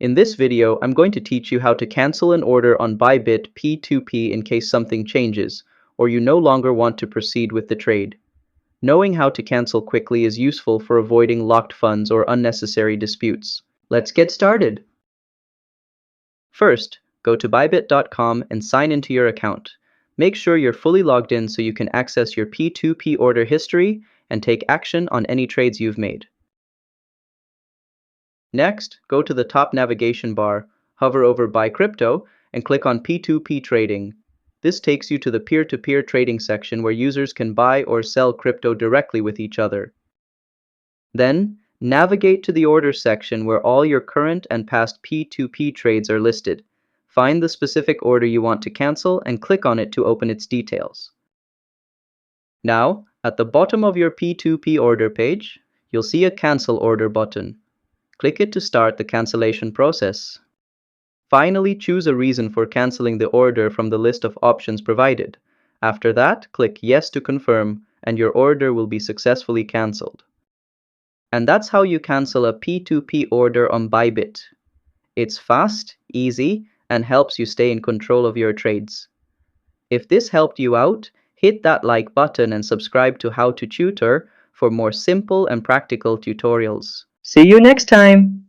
In this video, I'm going to teach you how to cancel an order on Bybit P2P in case something changes, or you no longer want to proceed with the trade. Knowing how to cancel quickly is useful for avoiding locked funds or unnecessary disputes. Let's get started. First, go to bybit.com and sign into your account. Make sure you're fully logged in so you can access your P2P order history and take action on any trades you've made. Next, go to the top navigation bar, hover over Buy Crypto, and click on P2P Trading. This takes you to the peer-to-peer trading section where users can buy or sell crypto directly with each other. Then, navigate to the Orders section where all your current and past P2P trades are listed. Find the specific order you want to cancel and click on it to open its details. Now, at the bottom of your P2P order page, you'll see a Cancel Order button. Click it to start the cancellation process. Finally, choose a reason for canceling the order from the list of options provided. After that, click Yes to confirm, and your order will be successfully cancelled. And that's how you cancel a P2P order on Bybit. It's fast, easy, and helps you stay in control of your trades. If this helped you out, hit that like button and subscribe to How to Tutor for more simple and practical tutorials. See you next time!